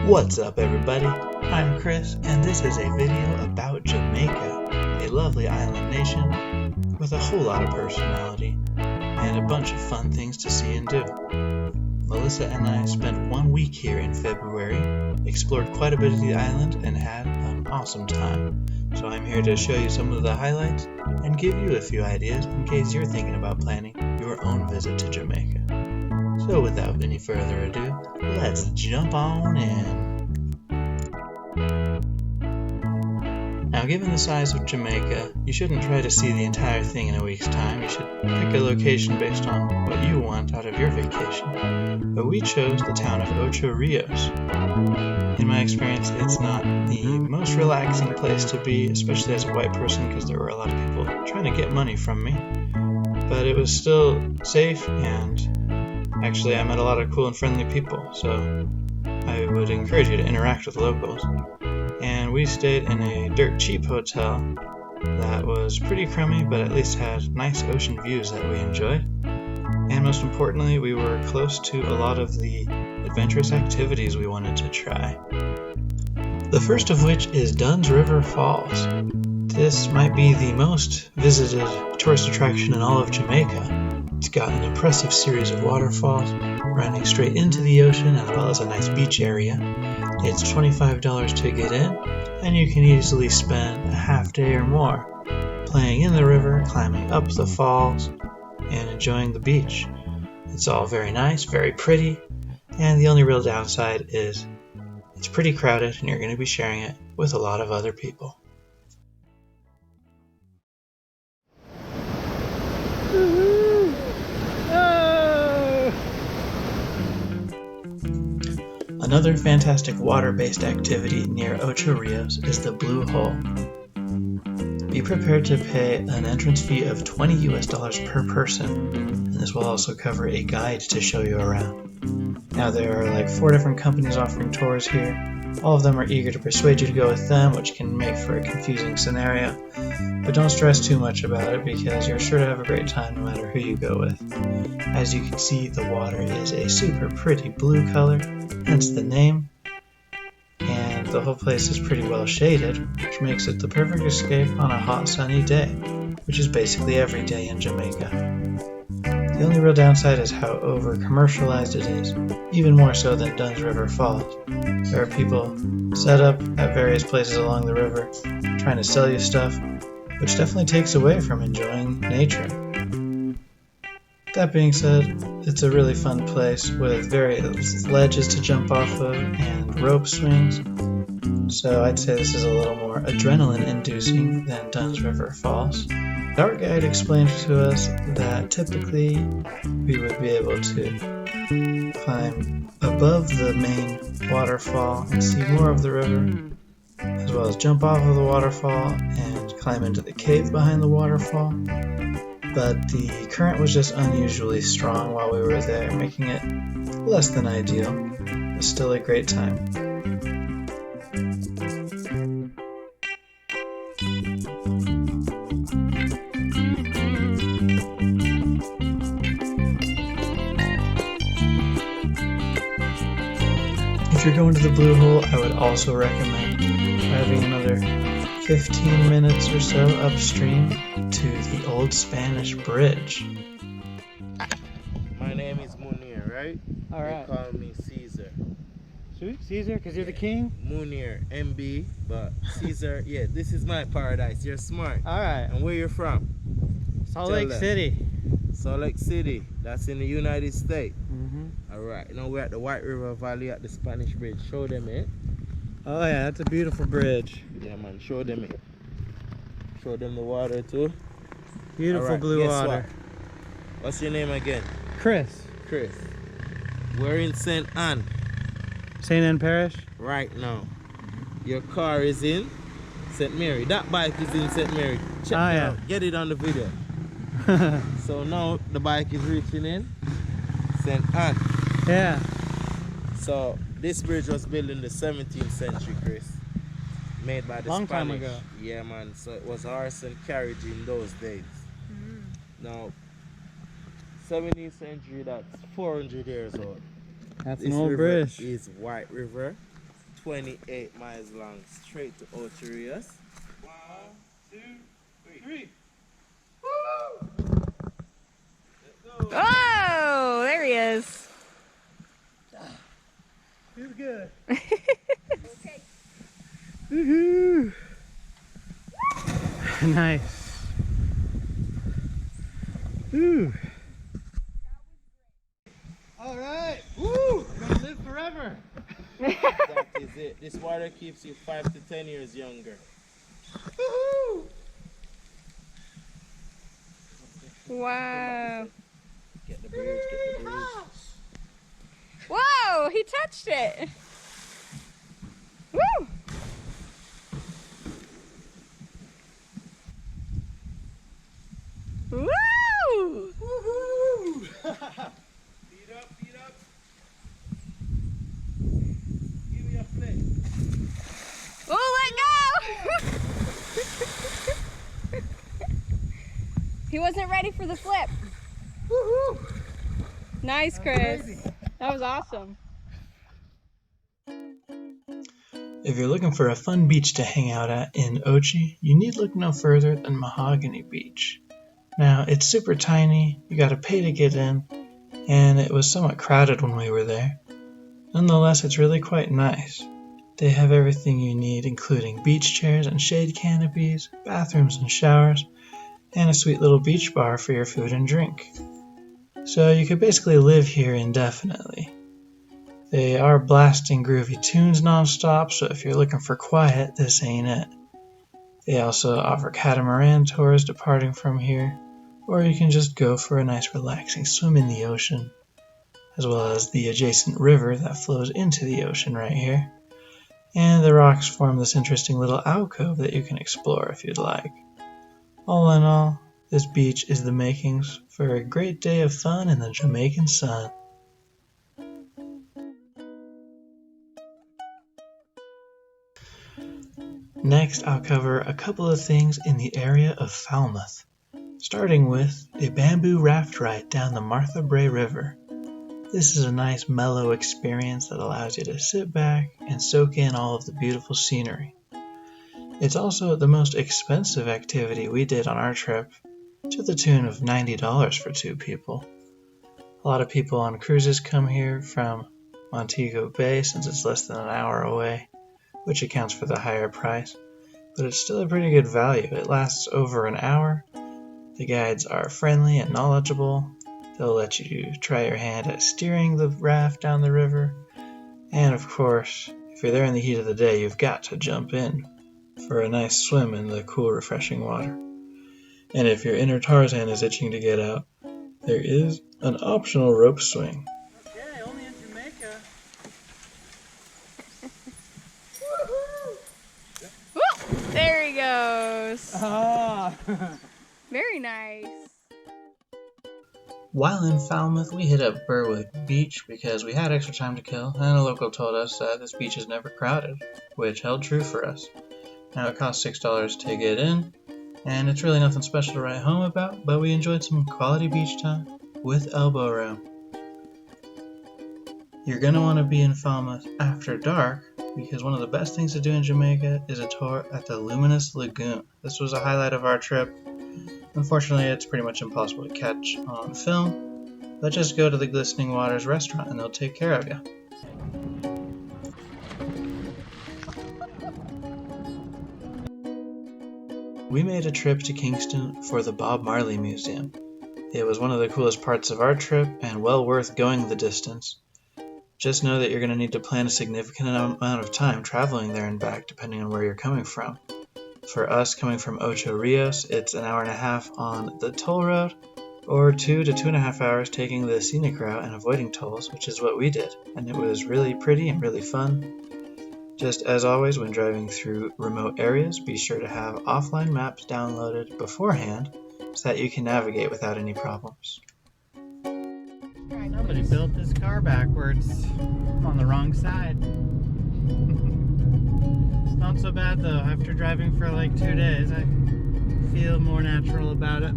What's up everybody, I'm Chris and this is a video about Jamaica, a lovely island nation with a whole lot of personality and a bunch of fun things to see and do. Melissa and I spent 1 week here in February, explored quite a bit of the island and had an awesome time. So I'm here to show you some of the highlights and give you a few ideas in case you're thinking about planning your own visit to Jamaica. So without any further ado, let's jump on in. Now, given the size of Jamaica, you shouldn't try to see the entire thing in a week's time. You should pick a location based on what you want out of your vacation. But we chose the town of Ocho, Rios. In my experience, it's not the most relaxing place to be, especially as a white person, because there were a lot of people trying to get money from me. But it was still safe, and actually I met a lot of cool and friendly people, so I would encourage you to interact with locals. And we stayed in a dirt cheap hotel that was pretty crummy, but at least had nice ocean views that we enjoyed. And most importantly, we were close to a lot of the adventurous activities we wanted to try. The first of which is Dunn's River Falls. This might be the most visited tourist attraction in all of Jamaica. It's got an impressive series of waterfalls running straight into the ocean, as well as a nice beach area. It's $25 to get in, and you can easily spend a half day or more playing in the river, climbing up the falls, and enjoying the beach. It's all very nice, very pretty, and the only real downside is it's pretty crowded and you're going to be sharing it with a lot of other people. Another fantastic water-based activity near Ocho Rios is the Blue Hole. Be prepared to pay an entrance fee of $20 per person, and this will also cover a guide to show you around. Now there are like 4 different companies offering tours here. All of them are eager to persuade you to go with them, which can make for a confusing scenario. But don't stress too much about it because you're sure to have a great time no matter who you go with. As you can see, the water is a super pretty blue color, hence the name. And the whole place is pretty well shaded, which makes it the perfect escape on a hot sunny day, which is basically every day in Jamaica. The only real downside is how over-commercialized it is, even more so than Dunn's River Falls. There are people set up at various places along the river trying to sell you stuff, which definitely takes away from enjoying nature. That being said, it's a really fun place with various ledges to jump off of and rope swings, so I'd say this is a little more adrenaline-inducing than Dunn's River Falls. Our guide explained to us that typically we would be able to climb above the main waterfall and see more of the river, as well as jump off of the waterfall and climb into the cave behind the waterfall. But the current was just unusually strong while we were there, making it less than ideal, but still a great time. If you're going to the Blue Hole, I would also recommend driving another 15 minutes or so upstream to the Old Spanish Bridge. My name is Munir, right? Alright. They call me Caesar. Caesar, because you're the king? Munir, MB, but Caesar, yeah, this is my paradise. You're smart. Alright. And where you from? Salt Lake City. Salt Lake City. That's in the United States. Mm-hmm. Alright, now we're at the White River Valley at the Spanish Bridge. Show them it. Oh yeah, that's a beautiful bridge. Yeah man, show them it. Show them the water too. Beautiful Alright, blue water. What's your name again? Chris. Chris. We're in St. Anne. St. Anne Parish? Right now. Your car is in St. Mary. That bike is in St. Mary. Check it out. Get it on the video. So now the bike is reaching in St. Anne. Yeah. So this bridge was built in the 17th century, Chris. Made by the Long Spanish. time ago. Yeah, man. So it was horse and carriage in those days. Now, 17th century, that's 400 years old. That's This an old river bridge. is White River, 28 miles long, straight to Ocho Rios. 1, 2, 3. Woo! Let's go. Oh, there he is. Feels good. Okay. Woohoo! Nice. Ooh. All right. Woo! We're gonna live forever. That is it. This water keeps you 5 to 10 years younger. Woohoo! Wow. Get the bridge, get the bridge. Whoa, he touched it. Woo! Woo! Woohoo! Feet up, feet up. Give me a flick. Oh, let go! He wasn't ready for the flip. Woohoo! Nice, Chris. That was awesome. If you're looking for a fun beach to hang out at in Ocho, you need look no further than Mahogany Beach. Now, it's super tiny, you gotta pay to get in, and it was somewhat crowded when we were there. Nonetheless, it's really quite nice. They have everything you need, including beach chairs and shade canopies, bathrooms and showers, and a sweet little beach bar for your food and drink. So you could basically live here indefinitely. They are blasting groovy tunes non-stop, so if you're looking for quiet, this ain't it. They also offer catamaran tours departing from here, or you can just go for a nice relaxing swim in the ocean, as well as the adjacent river that flows into the ocean right here. And the rocks form this interesting little alcove that you can explore if you'd like. All in all, this beach is the makings for a great day of fun in the Jamaican sun. Next, I'll cover a couple of things in the area of Falmouth, starting with a bamboo raft ride down the Martha Brae River. This is a nice mellow experience that allows you to sit back and soak in all of the beautiful scenery. It's also the most expensive activity we did on our trip, to the tune of $90 for 2 people. A lot of people on cruises come here from Montego Bay since it's less than an hour away, which accounts for the higher price, but it's still a pretty good value. It lasts over an hour. The guides are friendly and knowledgeable. They'll let you try your hand at steering the raft down the river. And of course, if you're there in the heat of the day, you've got to jump in for a nice swim in the cool, refreshing water. And if your inner Tarzan is itching to get out, there is an optional rope swing. Okay, only in Jamaica. Woo! There he goes. Ah. Very nice. While in Falmouth, we hit up Burwood Beach because we had extra time to kill, and a local told us that this beach is never crowded, which held true for us. Now it costs $6 to get in, and it's really nothing special to write home about, but we enjoyed some quality beach time with elbow room. You're going to want to be in Falmouth after dark, because one of the best things to do in Jamaica is a tour at the Luminous Lagoon. This was a highlight of our trip. Unfortunately, it's pretty much impossible to catch on film, but just go to the Glistening Waters restaurant and they'll take care of you. We made a trip to Kingston for the Bob Marley Museum. It was one of the coolest parts of our trip and well worth going the distance. Just know that you're going to need to plan a significant amount of time traveling there and back depending on where you're coming from. For us coming from Ocho Rios, it's an hour and a half on the toll road, or 2 to 2.5 hours taking the scenic route and avoiding tolls, which is what we did, and it was really pretty and really fun. Just as always, when driving through remote areas, be sure to have offline maps downloaded beforehand so that you can navigate without any problems. Somebody built this car backwards on the wrong side. It's not so bad though. After driving for like 2 days, I feel more natural about it.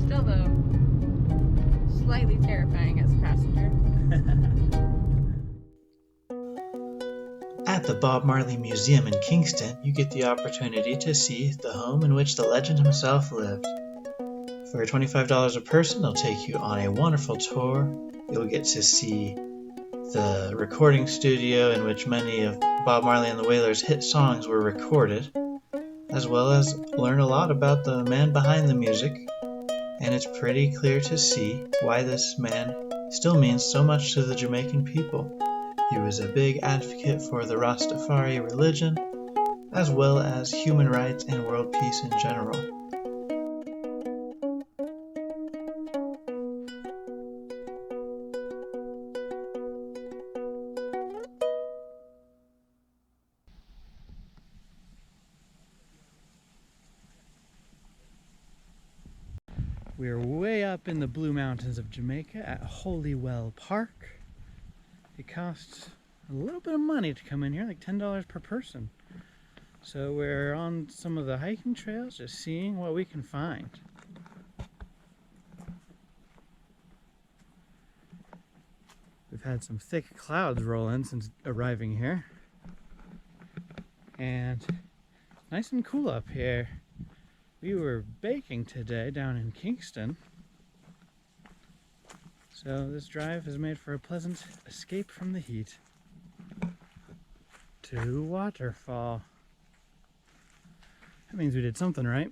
Still though. slightly terrifying as a passenger. At the Bob Marley Museum in Kingston, you get the opportunity to see the home in which the legend himself lived. For $25 a person, they'll take you on a wonderful tour. You'll get to see the recording studio in which many of Bob Marley and the Wailers' hit songs were recorded, as well as learn a lot about the man behind the music. And it's pretty clear to see why this man still means so much to the Jamaican people. He was a big advocate for the Rastafari religion, as well as human rights and world peace in general. We're way up in the Blue Mountains of Jamaica at Holywell Park. It costs a little bit of money to come in here, like $10 per person. So we're on some of the hiking trails, just seeing what we can find. We've had some thick clouds roll in since arriving here. And nice and cool up here. We were baking today down in Kingston. So this drive is made for a pleasant escape from the heat. To waterfall. That means we did something right.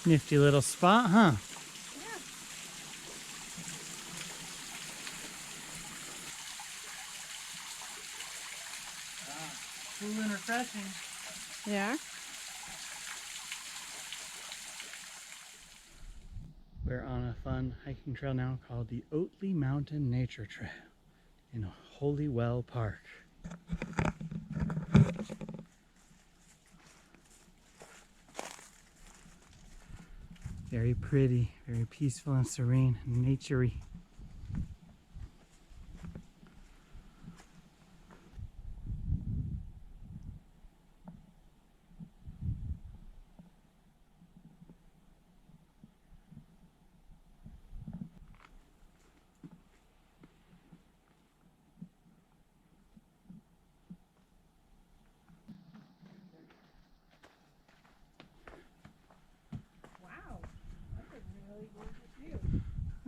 Nifty little spot, huh? Yeah. Cool and refreshing. Yeah. We're on a fun hiking trail now called the Oatley Mountain Nature Trail in Holywell Park. Very pretty, very peaceful and serene and naturey.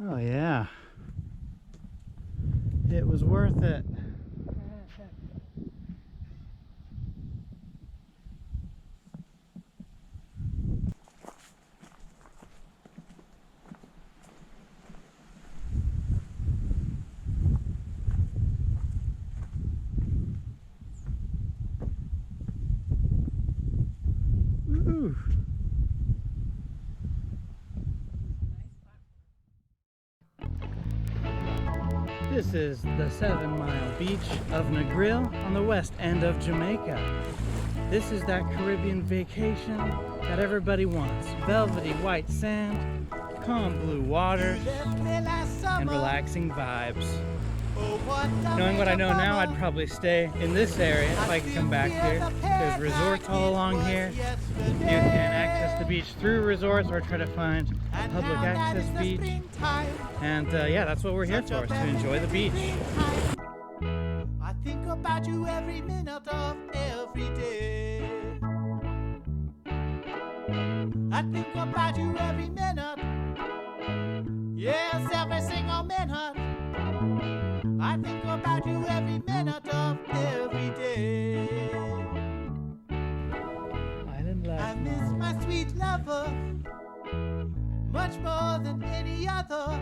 Oh yeah, it was worth it. Woo. This is the 7-mile beach of Negril on the west end of Jamaica. This is that Caribbean vacation that everybody wants. Velvety white sand, calm blue water, and relaxing vibes. Knowing what I know now, I'd probably stay in this area if I could come back here. There's resorts all along here. You can access the beach through resorts or try to find a public access beach. And yeah, that's what we're here for, is to enjoy the beach. I think about you every minute of every day. I think about you every minute. Yes, every single minute. I think about you every minute of every day. Island life. I miss my sweet lover much more than any other.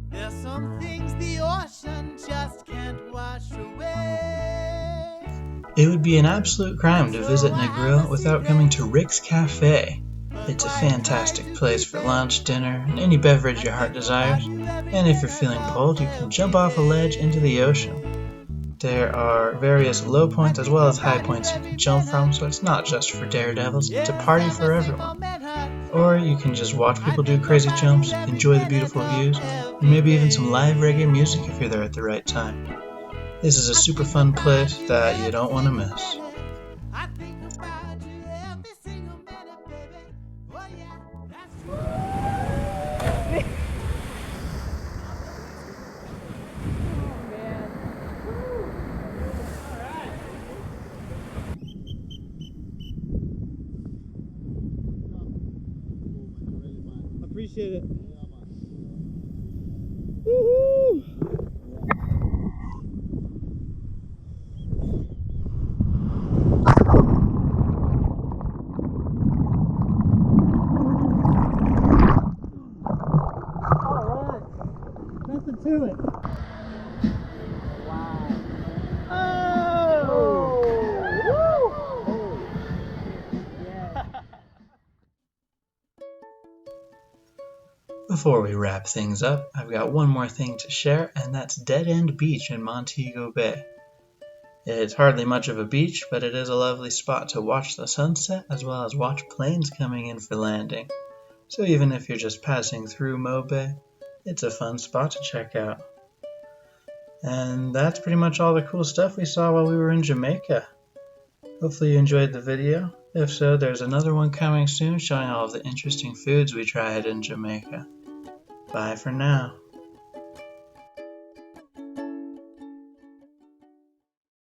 There's some things the ocean just can't wash away. It would be an absolute crime to visit Negril without coming to Rick's Cafe. It's a fantastic place for lunch, dinner, and any beverage your heart desires. And if you're feeling bold, you can jump off a ledge into the ocean. There are various low points as well as high points you can jump from, so it's not just for daredevils, it's a party for everyone. Or you can just watch people do crazy jumps, enjoy the beautiful views, and maybe even some live reggae music if you're there at the right time. This is a super fun place that you don't want to miss. Appreciate it. Nothing to it. Wow. Oh! Yeah. Before we wrap things up, I've got one more thing to share, and that's Dead End Beach in Montego Bay. It's hardly much of a beach, but it is a lovely spot to watch the sunset as well as watch planes coming in for landing. So even if you're just passing through Mo Bay, it's a fun spot to check out. And that's pretty much all the cool stuff we saw while we were in Jamaica. Hopefully you enjoyed the video. If so, there's another one coming soon showing all of the interesting foods we tried in Jamaica. Bye for now.